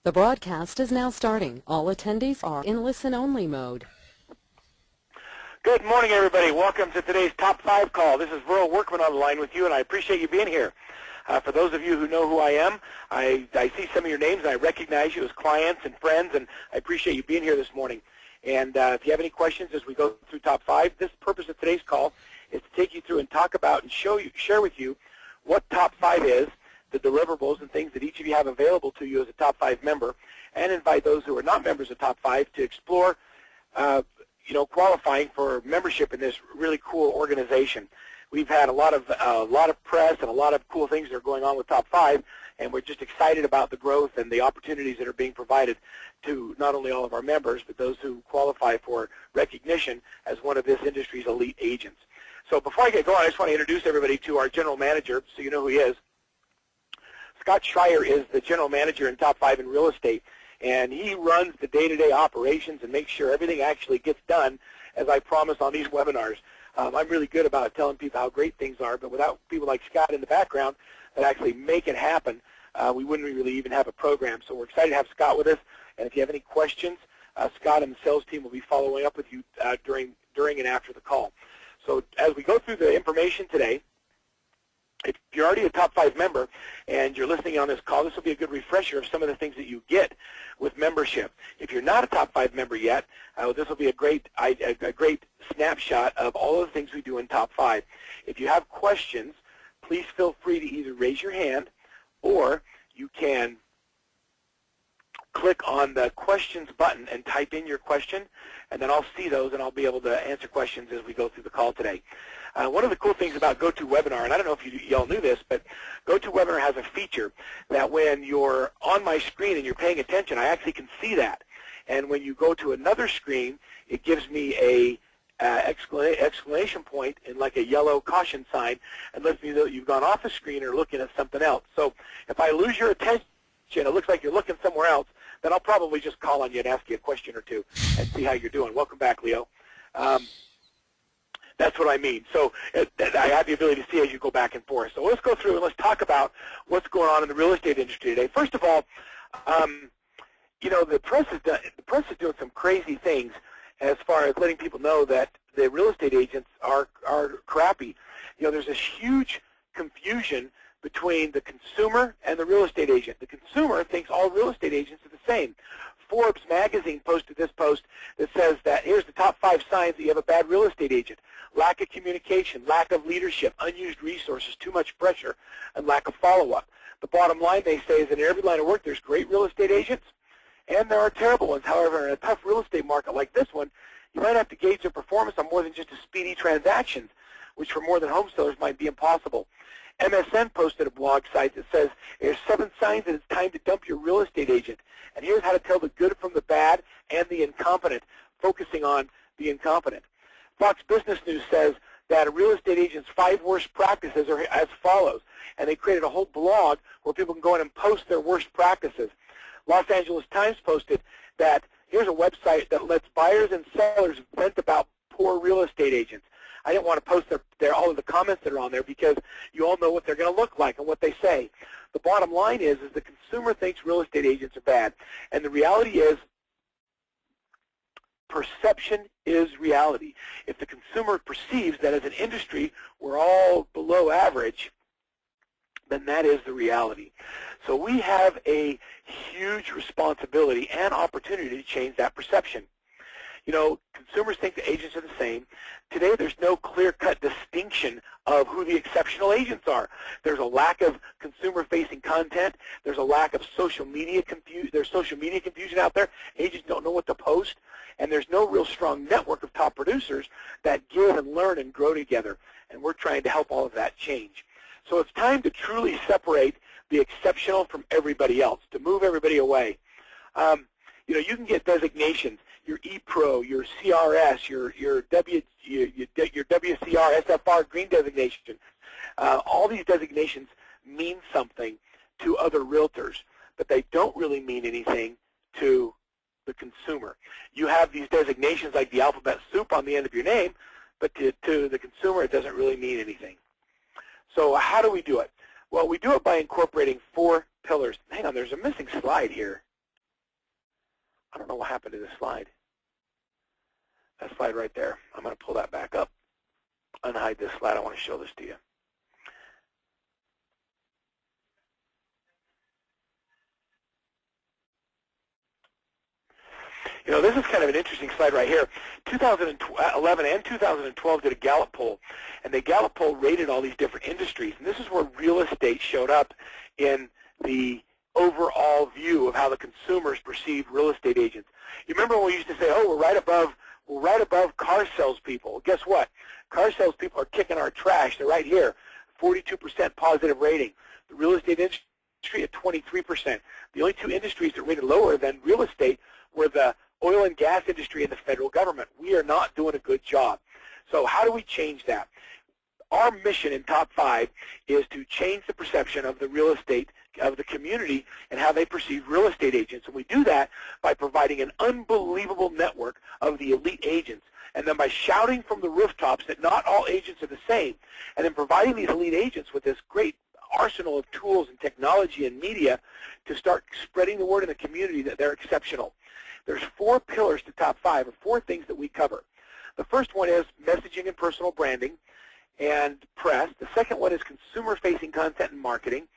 The broadcast is now starting. All attendees are in listen-only mode. Good morning, everybody. Welcome to today's Top 5 call. This is Verl Workman on the line with you, and I appreciate you being here. For those of you who know who I am, I see some of your names, and I recognize you as clients and friends, and I appreciate you being here this morning. And if you have any questions as we go through Top 5, this purpose of today's call is to take you through and talk about and share with you what Top 5 is, the deliverables and things that each of you have available to you as a Top 5 member, and invite those who are not members of Top 5 to explore qualifying for membership in this really cool organization. We've had a lot of press and a lot of cool things that are going on with Top 5, and we're just excited about the growth and the opportunities that are being provided to not only all of our members, but those who qualify for recognition as one of this industry's elite agents. So before I get going, I just want to introduce everybody to our general manager so you know who he is. Scott Schreier is the general manager in Top 5 in real estate, and he runs the day-to-day operations and makes sure everything actually gets done as I promise on these webinars. I'm really good about telling people how great things are, but without people like Scott in the background that actually make it happen, we wouldn't really even have a program. So we're excited to have Scott with us, and if you have any questions, Scott and the sales team will be following up with you during and after the call. So as we go through the information today, if you're already a Top 5 member and you're listening on this call, this will be a good refresher of some of the things that you get with membership. If you're not a Top 5 member yet, this will be a great snapshot of all of the things we do in Top 5. If you have questions, please feel free to either raise your hand or you can click on the questions button and type in your question, and then I'll see those and I'll be able to answer questions as we go through the call today. One of the cool things about GoToWebinar, and I don't know if y'all knew this, but GoToWebinar has a feature that when you're on my screen and you're paying attention, I actually can see that. And when you go to another screen, it gives me a exclamation point in like a yellow caution sign and lets me know that you've gone off the screen or looking at something else. So if I lose your attention, it looks like you're looking somewhere else, then I'll probably just call on you and ask you a question or two and see how you're doing. Welcome back, Leo. That's what I mean. So I have the ability to see as you go back and forth. So let's go through and let's talk about what's going on in the real estate industry today. First of all, the press is doing some crazy things as far as letting people know that the real estate agents are crappy. There's this huge confusion between the consumer and the real estate agent. The consumer thinks all real estate agents are the same. Forbes magazine posted this post that says that here's the top 5 signs that you have a bad real estate agent. Lack of communication, lack of leadership, unused resources, too much pressure, and lack of follow-up. The bottom line, they say, is in every line of work there's great real estate agents and there are terrible ones. However, in a tough real estate market like this one, you might have to gauge their performance on more than just a speedy transactions, which for more than home sellers might be impossible. MSN posted a blog site that says, here's 7 signs that it's time to dump your real estate agent. And here's how to tell the good from the bad and the incompetent, focusing on the incompetent. Fox Business News says that a real estate agent's 5 worst practices are as follows. And they created a whole blog where people can go in and post their worst practices. Los Angeles Times posted that here's a website that lets buyers and sellers vent about poor real estate agents. I didn't want to post all of the comments that are on there because you all know what they're going to look like and what they say. The bottom line is the consumer thinks real estate agents are bad. And the reality is perception is reality. If the consumer perceives that as an industry we're all below average, then that is the reality. So we have a huge responsibility and opportunity to change that perception. Consumers think the agents are the same. Today, there's no clear-cut distinction of who the exceptional agents are. There's a lack of consumer-facing content. There's a lack of social media confusion. There's social media confusion out there. Agents don't know what to post. And there's no real strong network of top producers that give and learn and grow together. And we're trying to help all of that change. So it's time to truly separate the exceptional from everybody else, to move everybody away. You can get designations. Your ePro, your CRS, your WCR, SFR green designation. All these designations mean something to other realtors, but they don't really mean anything to the consumer. You have these designations like the alphabet soup on the end of your name, but to the consumer it doesn't really mean anything. So how do we do it? Well, we do it by incorporating 4 pillars. Hang on, there's a missing slide here. happened to this slide? That slide right there. I'm going to pull that back up. Unhide this slide. I want to show this to you. You know, this is kind of an interesting slide right here. 2011 and 2012 did a Gallup poll, and the Gallup poll rated all these different industries, and this is where real estate showed up in the overall view of how the consumers perceive real estate agents. You remember when we used to say, oh, we're right above car salespeople. Well, guess what? Car salespeople are kicking our trash. They're right here, 42% positive rating. The real estate industry at 23%. The only two industries that rated lower than real estate were the oil and gas industry and the federal government. We are not doing a good job. So how do we change that? Our mission in Top 5 is to change the perception of the real estate, of the community, and how they perceive real estate agents. And we do that by providing an unbelievable network of the elite agents, and then by shouting from the rooftops that not all agents are the same, and then providing these elite agents with this great arsenal of tools and technology and media to start spreading the word in the community that they're exceptional. There's 4 pillars to Top 5, or 4 things that we cover. The first one is messaging and personal branding and press. The second one is consumer-facing content and marketing.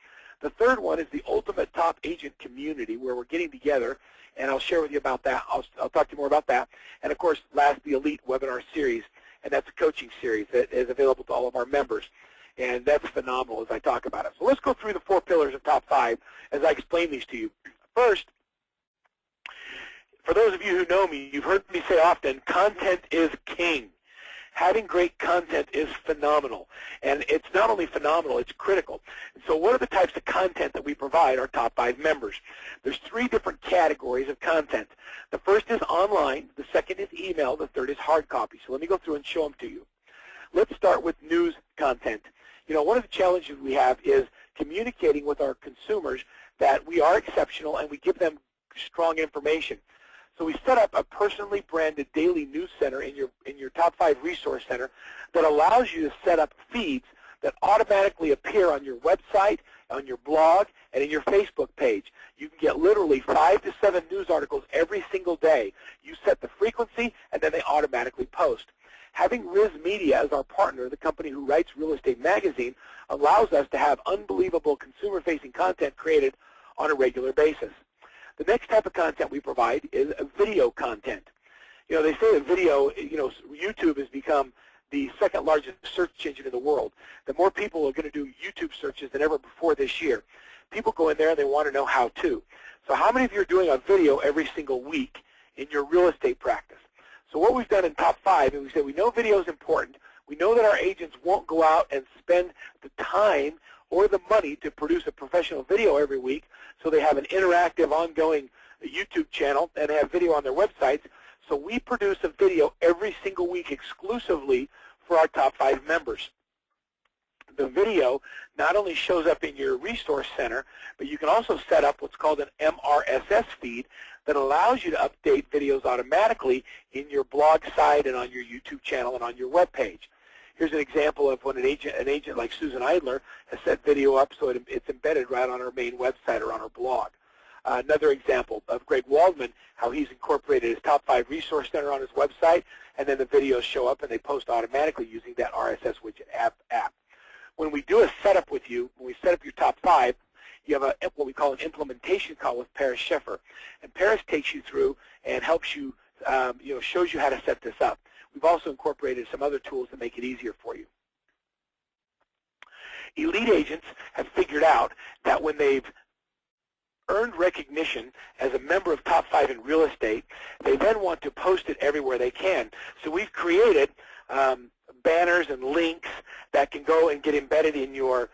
The third one is the ultimate top agent community, where we're getting together, and I'll share with you about that. I'll talk to you more about that. And of course, last, the Elite webinar series, and that's a coaching series that is available to all of our members. And that's phenomenal as I talk about it. So let's go through the 4 pillars of Top 5 as I explain these to you. First, for those of you who know me, you've heard me say often, content is king. Having great content is phenomenal. And it's not only phenomenal, it's critical. And so what are the types of content that we provide our Top 5 members? There's 3 different categories of content. The first is online, the second is email, the third is hard copy. So let me go through and show them to you. Let's start with news content. You know, one of the challenges we have is communicating with our consumers that we are exceptional and we give them strong information. So we set up a personally branded daily news center in your Top 5 resource center that allows you to set up feeds that automatically appear on your website, on your blog, and in your Facebook page. You can get literally 5 to 7 news articles every single day. You set the frequency, and then they automatically post. Having Riz Media as our partner, the company who writes Real Estate Magazine, allows us to have unbelievable consumer-facing content created on a regular basis. The next type of content we provide is video content. You know, they say that video, you know, YouTube has become the second largest search engine in the world. The more people are going to do YouTube searches than ever before this year. People go in there and they want to know how to. So how many of you are doing a video every single week in your real estate practice? So what we've done in Top 5 is we said we know video is important. We know that our agents won't go out and spend the time or the money to produce a professional video every week, so they have an interactive, ongoing YouTube channel and they have video on their websites. So we produce a video every single week exclusively for our Top 5 members. The video not only shows up in your resource center, but you can also set up what's called an MRSS feed that allows you to update videos automatically in your blog site and on your YouTube channel and on your web page. Here's an example of when an agent like Susan Eidler has set video up so it's embedded right on her main website or on her blog. Another example of Greg Waldman, how he's incorporated his Top 5 Resource Center on his website, and then the videos show up and they post automatically using that RSS widget app. When we do a setup with you, when we set up your Top 5, you have what we call an implementation call with Paris Sheffer. And Paris takes you through and helps you, shows you how to set this up. We've also incorporated some other tools to make it easier for you. Elite agents have figured out that when they've earned recognition as a member of Top 5 in real estate, they then want to post it everywhere they can. So we've created banners and links that can go and get embedded in your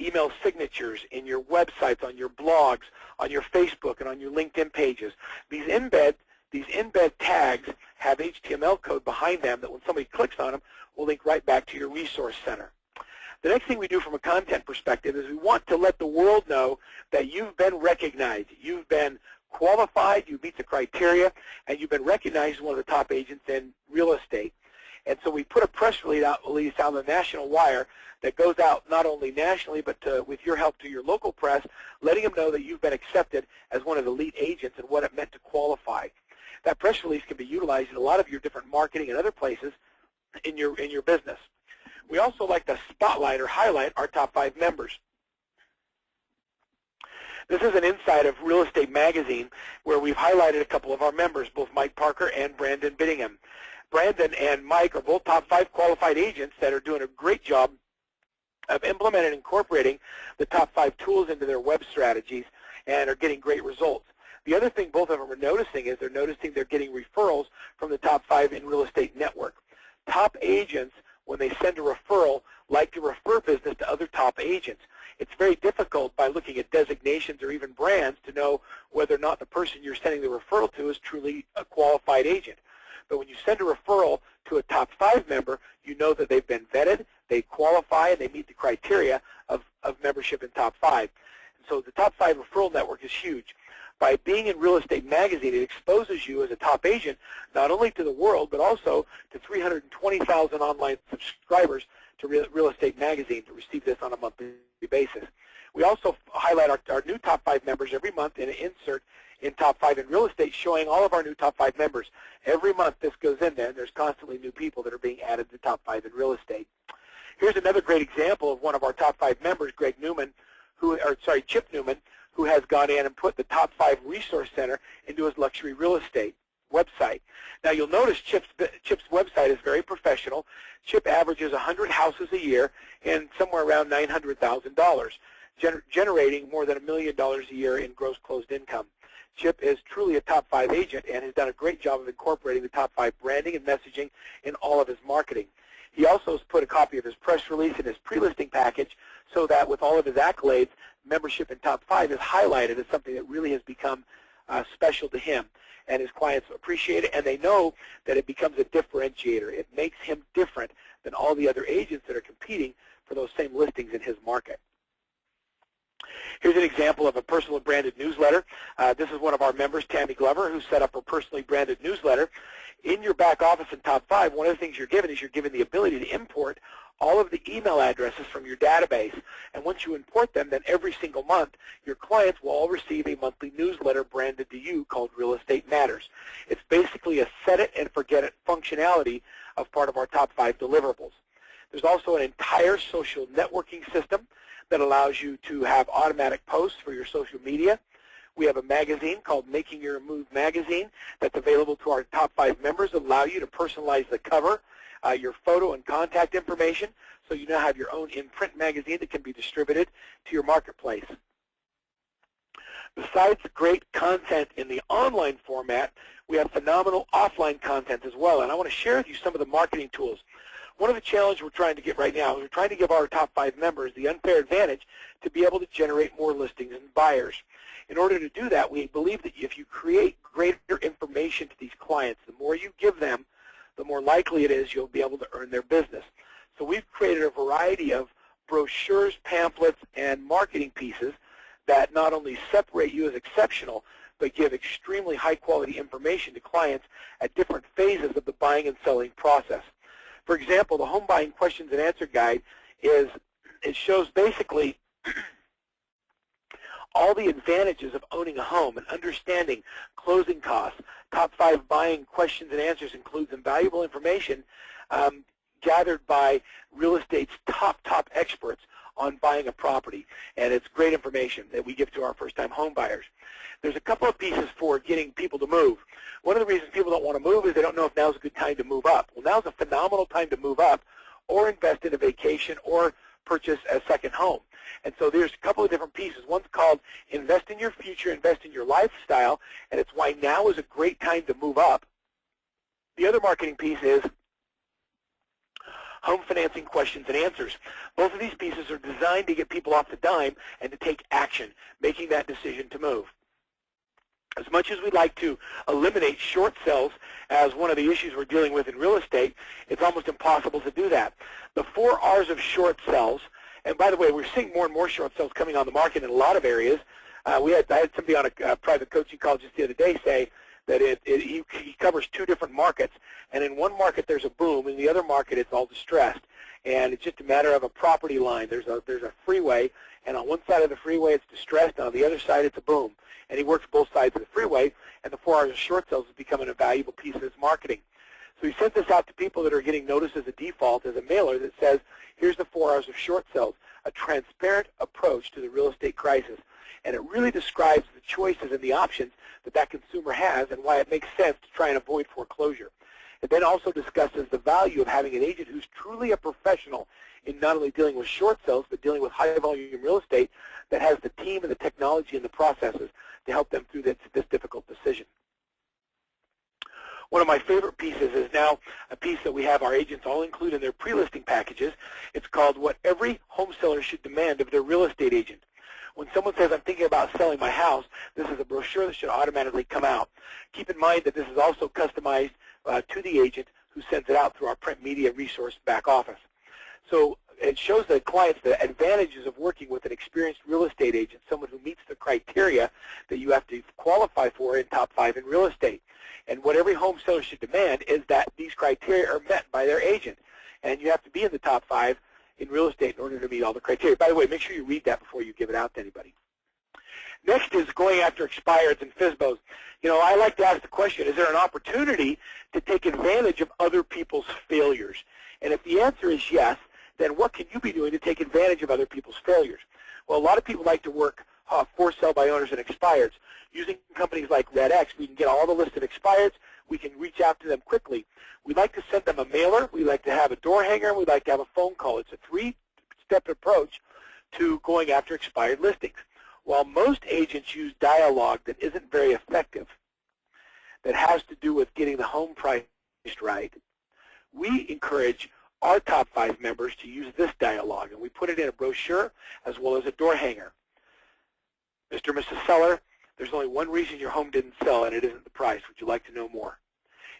email signatures, in your websites, on your blogs, on your Facebook, and on your LinkedIn pages. These embed tags have HTML code behind them that when somebody clicks on them will link right back to your resource center. The next thing we do from a content perspective is we want to let the world know that you've been recognized, you've been qualified, you meet the criteria, and you've been recognized as one of the top agents in real estate. And so we put a press release out on the national wire that goes out not only nationally but with your help to your local press, letting them know that you've been accepted as one of the elite agents and what it meant to qualify. That press release can be utilized in a lot of your different marketing and other places in your business. We also like to spotlight or highlight our top 5 members. This is an inside of Real Estate Magazine where we've highlighted a couple of our members, both Mike Parker and Brandon Biddingham. Brandon and Mike are both top 5 qualified agents that are doing a great job of implementing and incorporating the top 5 tools into their web strategies and are getting great results. The other thing both of them are noticing is they're getting referrals from the top 5 in Real Estate Network. Top agents, when they send a referral, like to refer business to other top agents. It's very difficult by looking at designations or even brands to know whether or not the person you're sending the referral to is truly a qualified agent. But when you send a referral to a top 5 member, you know that they've been vetted, they qualify, and they meet the criteria of membership in top 5. And so the top 5 referral network is huge. By being in Real Estate Magazine, it exposes you as a top agent not only to the world, but also to 320,000 online subscribers to Real Estate Magazine to receive this on a monthly basis. We also highlight our new top 5 members every month in an insert in top 5 in real estate, showing all of our new top 5 members. Every month this goes in there, and there's constantly new people that are being added to top 5 in real estate. Here's another great example of one of our top 5 members, Chip Newman, who has gone in and put the top 5 resource center into his luxury real estate website. Now you'll notice Chip's website is very professional. Chip averages 100 houses a year and somewhere around $900,000, generating more than $1 million a year in gross closed income. Chip is truly a top 5 agent and has done a great job of incorporating the top 5 branding and messaging in all of his marketing. He also has put a copy of his press release in his pre-listing package so that with all of his accolades, membership in top 5 is highlighted as something that really has become special to him. And his clients appreciate it, and they know that it becomes a differentiator. It makes him different than all the other agents that are competing for those same listings in his market. Here's an example of a personally branded newsletter. This is one of our members, Tammy Glover, who set up a personally branded newsletter. In your back office in top 5, one of the things you're given is you're given the ability to import all of the email addresses from your database. And once you import them, then every single month, your clients will all receive a monthly newsletter branded to you called Real Estate Matters. It's basically a set it and forget it functionality of part of our top 5 deliverables. There's also an entire social networking system that allows you to have automatic posts for your social media. We have a magazine called Making Your Move Magazine that's available to our top 5 members that allow you to personalize the cover, your photo and contact information, so you now have your own in-print magazine that can be distributed to your marketplace. Besides great content in the online format, we have phenomenal offline content as well, and I want to share with you some of the marketing tools. One of the challenges we're trying to get right now is we're trying to give our top 5 members the unfair advantage to be able to generate more listings and buyers. In order to do that, we believe that if you create greater information to these clients, the more you give them, the more likely it is you'll be able to earn their business. So we've created a variety of brochures, pamphlets, and marketing pieces that not only separate you as exceptional, but give extremely high-quality information to clients at different phases of the buying and selling process. For example, the Home Buying Questions and Answer Guide it shows basically all the advantages of owning a home and understanding closing costs. Top 5 buying questions and answers includes invaluable information gathered by real estate's top experts on buying a property, and it's great information that we give to our first-time home buyers. There's a couple of pieces for getting people to move. One of the reasons people don't want to move is they don't know if now's a good time to move up. Well, now's a phenomenal time to move up or invest in a vacation or purchase a second home. And so there's a couple of different pieces. One's called Invest in Your Future, Invest in Your Lifestyle, and it's why now is a great time to move up. The other marketing piece is Home Financing Questions and Answers. Both of these pieces are designed to get people off the dime and to take action, making that decision to move. As much as we'd like to eliminate short sales as one of the issues we're dealing with in real estate, it's almost impossible to do that. The 4 R's of short sales, and by the way, we're seeing more and more short sales coming on the market in a lot of areas. I had somebody on a private coaching call just the other day say that he covers two different markets, and in one market there's a boom, in the other market it's all distressed, and it's just a matter of a property line. There's a freeway, and on one side of the freeway it's distressed, and on the other side it's a boom. And he works both sides of the freeway, and the 4 hours of short sales is becoming a valuable piece of his marketing. So he sent this out to people that are getting noticed as a default, as a mailer that says, here's the 4 hours of short sales, a transparent approach to the real estate crisis. And it really describes the choices and the options that that consumer has and why it makes sense to try and avoid foreclosure. It then also discusses the value of having an agent who's truly a professional in not only dealing with short sales, but dealing with high-volume real estate that has the team and the technology and the processes to help them through this difficult decision. One of my favorite pieces is now a piece that we have our agents all include in their pre-listing packages. It's called What Every Home Seller Should Demand of Their Real Estate Agent. When someone says, I'm thinking about selling my house, this is a brochure that should automatically come out. Keep in mind that this is also customized to the agent who sends it out through our print media resource back office. So it shows the clients the advantages of working with an experienced real estate agent, someone who meets the criteria that you have to qualify for in top 5 in real estate. And what every home seller should demand is that these criteria are met by their agent. And you have to be in the top 5 in real estate in order to meet all the criteria. By the way, make sure you read that before you give it out to anybody. Next is going after expireds and FSBOs. You know, I like to ask the question, is there an opportunity to take advantage of other people's failures? And if the answer is yes, then what can you be doing to take advantage of other people's failures? Well, a lot of people like to work for sell by owners and expireds. Using companies like RedX, we can get all the list of expireds. We can reach out to them quickly. We like to send them a mailer. We like to have a door hanger. We like to have a phone call. It's a 3-step approach to going after expired listings. While most agents use dialogue that isn't very effective, that has to do with getting the home priced right, we encourage our top 5 members to use this dialogue, and we put it in a brochure as well as a door hanger. Mr. and Mrs. Seller, there's only one reason your home didn't sell, and it isn't the price. Would you like to know more?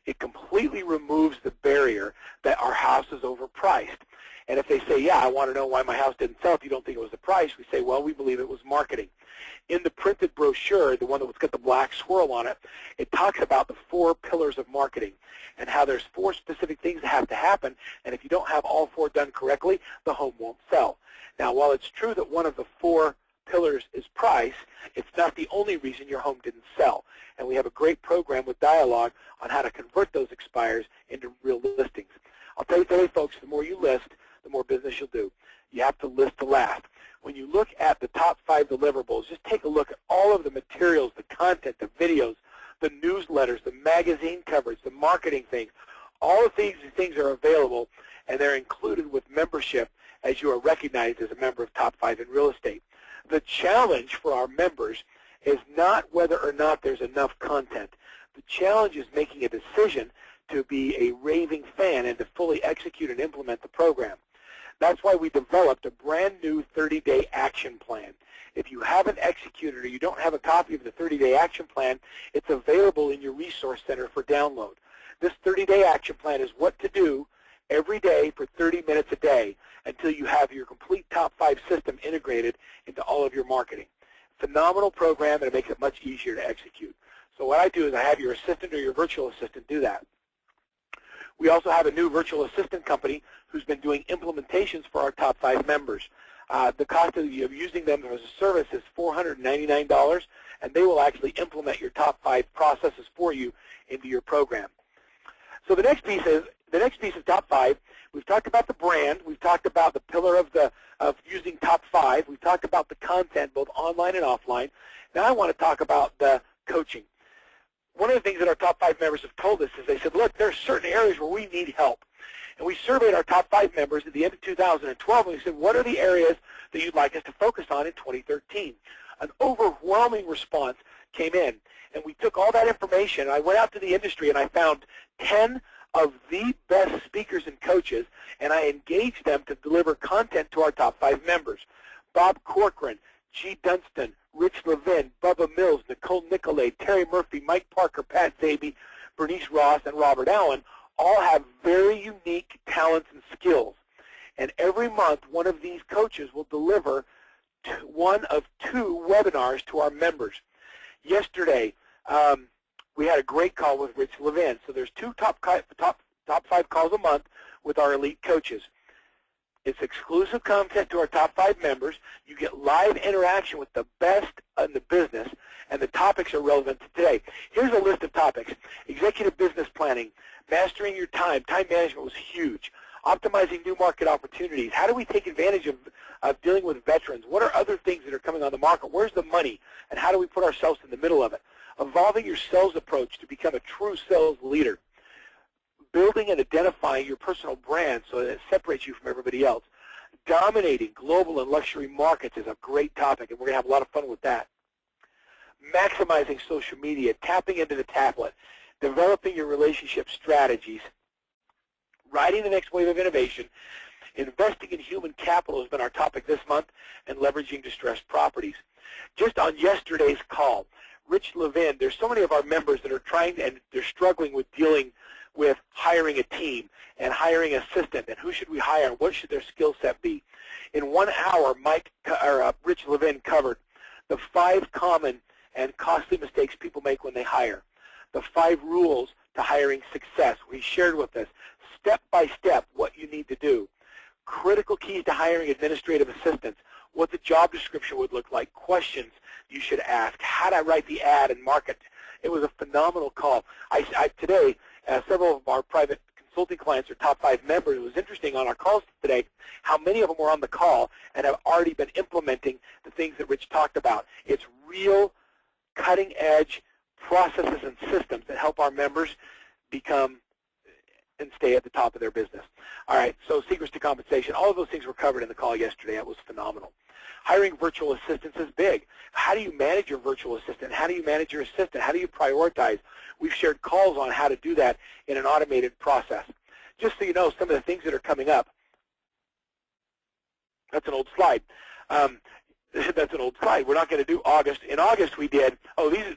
It completely removes the barrier that our house is overpriced. And if they say, yeah, I want to know why my house didn't sell, if you don't think it was the price, we say, well, we believe it was marketing. In the printed brochure, the one that's got the black swirl on it, it talks about the 4 pillars of marketing and how there's 4 specific things that have to happen, and if you don't have all 4 done correctly, the home won't sell. Now, while it's true that one of the 4 pillars is price, it's not the only reason your home didn't sell. And we have a great program with Dialogue on how to convert those expires into real listings. I'll tell you today, folks, the more you list, the more business you'll do. You have to list to last. When you look at the top 5 deliverables, just take a look at all of the materials, the content, the videos, the newsletters, the magazine coverage, the marketing things. All of these things are available, and they're included with membership as you are recognized as a member of Top 5 in real estate. The challenge for our members is not whether or not there's enough content. The challenge is making a decision to be a raving fan and to fully execute and implement the program. That's why we developed a brand new 30-day action plan. If you haven't executed or you don't have a copy of the 30-day action plan, it's available in your resource center for download. This 30-day action plan is what to do every day for 30 minutes a day until you have your complete top 5 system integrated into all of your marketing. Phenomenal program, and it makes it much easier to execute. So what I do is I have your assistant or your virtual assistant do that. We also have a new virtual assistant company who's been doing implementations for our top 5 members. The cost of using them as a service is $499, and they will actually implement your top 5 processes for you into your program. So the next piece of top 5. We've talked about the brand. We've talked about the pillar of using top 5. We've talked about the content, both online and offline. Now I want to talk about the coaching. One of the things that our top 5 members have told us is they said, look, there are certain areas where we need help. And we surveyed our top 5 members at the end of 2012, and we said, what are the areas that you'd like us to focus on in 2013? An overwhelming response came in, and we took all that information, and I went out to the industry, and I found 10 of the best speakers and coaches, and I engaged them to deliver content to our top 5 members. Bob Corcoran, G. Dunstan, Rich Levin, Bubba Mills, Nicole Nicolay, Terry Murphy, Mike Parker, Pat Zabe, Bernice Ross, and Robert Allen all have very unique talents and skills. And every month, one of these coaches will deliver one of 2 webinars to our members. Yesterday, we had a great call with Rich Levin. So there's two top 5 calls a month with our elite coaches. It's exclusive content to our top 5 members. You get live interaction with the best in the business, and the topics are relevant to today. Here's a list of topics. Executive business planning, mastering your time. Time management was huge. Optimizing new market opportunities. How do we take advantage of dealing with veterans? What are other things that are coming on the market? Where's the money? And how do we put ourselves in the middle of it? Evolving your sales approach to become a true sales leader. Building and identifying your personal brand so that it separates you from everybody else. Dominating global and luxury markets is a great topic, and we're going to have a lot of fun with that. Maximizing social media, tapping into the tablet, developing your relationship strategies, riding the next wave of innovation, investing in human capital has been our topic this month, and leveraging distressed properties. Just on yesterday's call, Rich Levin, there's so many of our members that are trying and they're struggling with dealing with hiring a team and hiring an assistant and who should we hire and what should their skill set be. In 1 hour, Rich Levin covered the 5 common and costly mistakes people make when they hire, the 5 rules to hiring success. He shared with us step by step what you need to do, critical keys to hiring administrative assistants, what the job description would look like, questions you should ask, how to write the ad and market. It was a phenomenal call. Today, several of our private consulting clients are top 5 members. It was interesting on our calls today how many of them were on the call and have already been implementing the things that Rich talked about. It's real cutting-edge processes and systems that help our members become and stay at the top of their business. All right, so secrets to compensation. All of those things were covered in the call yesterday. It was phenomenal. Hiring virtual assistants is big. How do you manage your virtual assistant? How do you manage your assistant? How do you prioritize? We've shared calls on how to do that in an automated process. Just so you know some of the things that are coming up. That's an old slide. That's an old slide. We're not going to do August. In August we did,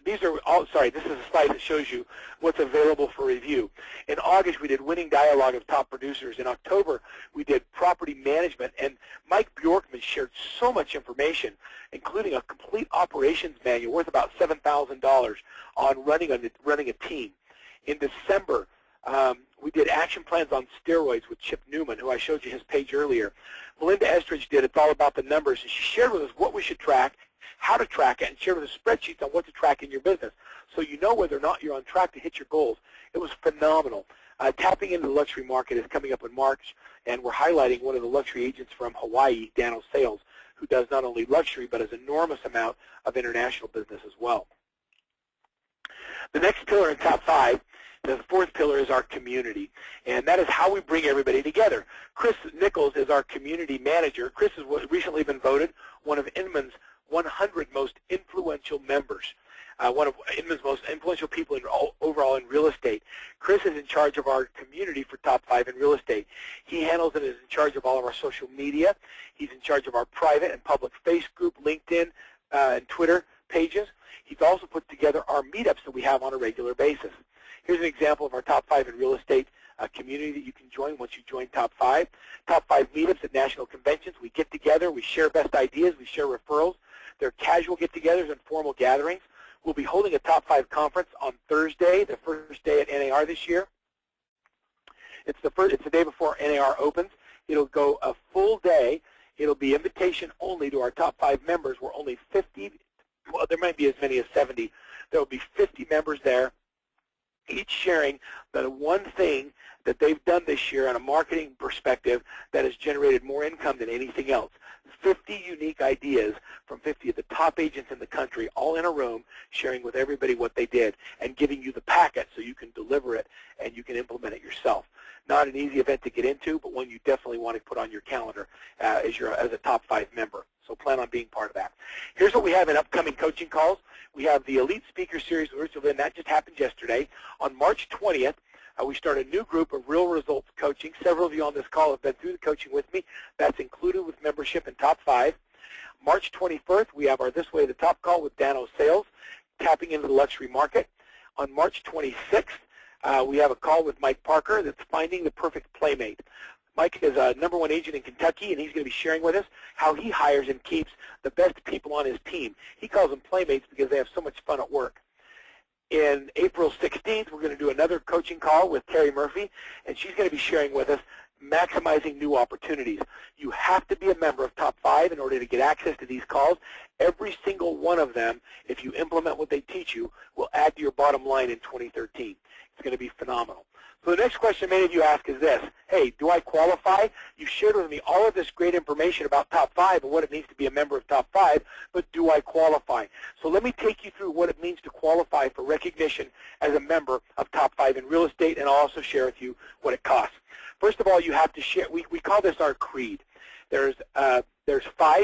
these are all, sorry, this is a slide that shows you what's available for review. In August we did Winning Dialogue of Top Producers. In October we did Property Management, and Mike Bjorkman shared so much information, including a complete operations manual worth about $7,000 on running a team. In December, we did Action Plans on Steroids with Chip Newman, who I showed you his page earlier. Melinda Estridge did It's All About the Numbers, and she shared with us what we should track, how to track it, and shared with us spreadsheets on what to track in your business so you know whether or not you're on track to hit your goals. It was phenomenal. Tapping into the luxury market is coming up in March, and we're highlighting one of the luxury agents from Hawaii, Dano Sales, who does not only luxury but an enormous amount of international business as well. The next pillar in top 5, the 4th pillar, is our community, and that is how we bring everybody together. Chris Nichols is our community manager. Chris has recently been voted one of Inman's 100 most influential members, one of Inman's most influential people overall in real estate. Chris is in charge of our community for top 5 in real estate. He handles and is in charge of all of our social media. He's in charge of our private and public face group, LinkedIn, and Twitter pages. He's also put together our meetups that we have on a regular basis. Here's an example of our top 5 in real estate community that you can join once you join top 5. Top 5 meetups at national conventions. We get together, we share best ideas, we share referrals. They're casual get-togethers and formal gatherings. We'll be holding a top 5 conference on Thursday, the first day at NAR this year. It's the day before NAR opens. It'll go a full day. It'll be invitation only to our top 5 members. We're only 50, well, there might be as many as 70. There will be 50 members there, each sharing the one thing that they've done this year on a marketing perspective that has generated more income than anything else. 50 unique ideas from 50 of the top agents in the country, all in a room, sharing with everybody what they did and giving you the packet so you can deliver it and you can implement it yourself. Not an easy event to get into, but one you definitely want to put on your calendar as a top 5 member. So plan on being part of that. Here's what we have in upcoming coaching calls. We have the Elite Speaker Series with Rich Levin. That just happened yesterday. On March 20th, we start a new group of real results coaching. Several of you on this call have been through the coaching with me. That's included with membership in top 5. March 21st, we have our This Way to the Top call with Dano Sales, tapping into the luxury market. On March 26th, we have a call with Mike Parker that's Finding the Perfect Playmate. Mike is a #1 agent in Kentucky, and he's going to be sharing with us how he hires and keeps the best people on his team. He calls them playmates because they have so much fun at work. in April 16th, we're going to do another coaching call with Terry Murphy, and she's going to be sharing with us maximizing new opportunities. You have to be a member of Top 5 in order to get access to these calls. Every single one of them, if you implement what they teach you, will add to your bottom line in 2013. It's going to be phenomenal. So the next question many of you ask is this: hey, do I qualify? You shared with me all of this great information about Top 5 and what it means to be a member of Top 5, but do I qualify? So let me take you through what it means to qualify for recognition as a member of Top 5 in real estate, and I'll also share with you what it costs. First of all, you have to share, we call this our creed. There's 5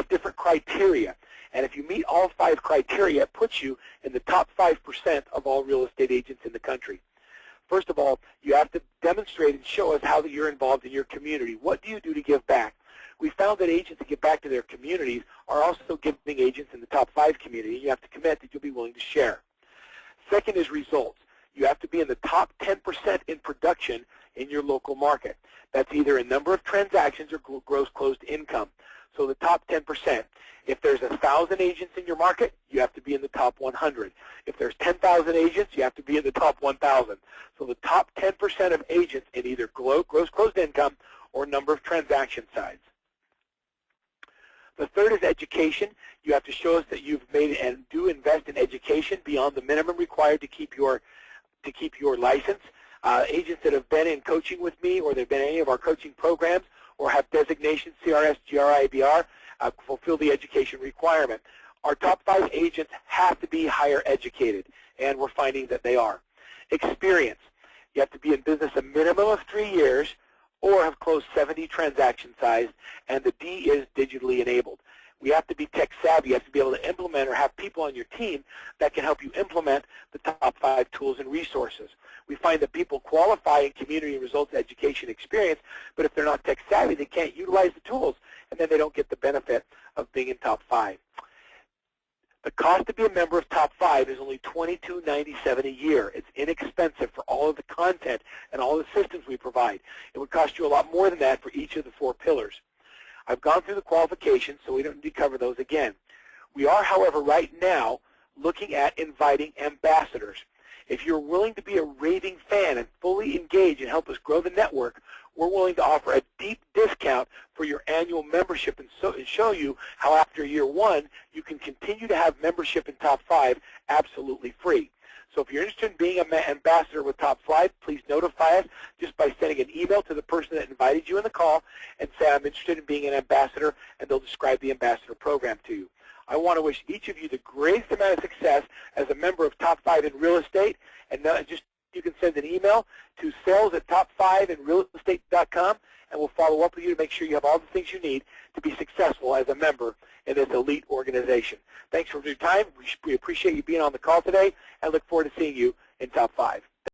different criteria, and if you meet all 5 criteria, it puts you in the top 5% of all real estate agents in the country. First of all, you have to demonstrate and show us how that you're involved in your community. What do you do to give back? We found that agents that give back to their communities are also giving agents in the top 5 community. You have to commit that you'll be willing to share. Second is results. You have to be in the top 10% in production in your local market. That's either in number of transactions or gross closed income. So the top 10%. If there's 1,000 agents in your market, you have to be in the top 100. If there's 10,000 agents, you have to be in the top 1,000. So the top 10% of agents in either gross closed income or number of transaction size. The third is education. You have to show us that you've made and do invest in education beyond the minimum required to keep your license. Agents that have been in coaching with me, or they've been in any of our coaching programs, or have designations CRS, GRI, ABR, fulfill the education requirement. Our top 5 agents have to be higher educated, and we're finding that they are. Experience. You have to be in business a minimum of 3 years or have closed 70 transaction size, and the D is digitally enabled. We have to be tech savvy. You have to be able to implement or have people on your team that can help you implement the top 5 tools and resources. We find that people qualify in community results education experience, but if they're not tech savvy, they can't utilize the tools, and then they don't get the benefit of being in top 5. The cost to be a member of Top 5 is only $22.97 a year. It's inexpensive for all of the content and all the systems we provide. It would cost you a lot more than that for each of the 4 pillars. I've gone through the qualifications, so we don't need to cover those again. We are, however, right now looking at inviting ambassadors. If you're willing to be a raving fan and fully engage and help us grow the network, we're willing to offer a deep discount for your annual membership and show you how after year 1 you can continue to have membership in Top 5 absolutely free. So if you're interested in being an ambassador with Top 5, please notify us just by sending an email to the person that invited you in the call and say, I'm interested in being an ambassador, and they'll describe the ambassador program to you. I want to wish each of you the greatest amount of success as a member of Top 5 in real estate, and you can send an email to sales@top5inrealestate.com, and we'll follow up with you to make sure you have all the things you need to be successful as a member in this elite organization. Thanks for your time. We appreciate you being on the call today, and look forward to seeing you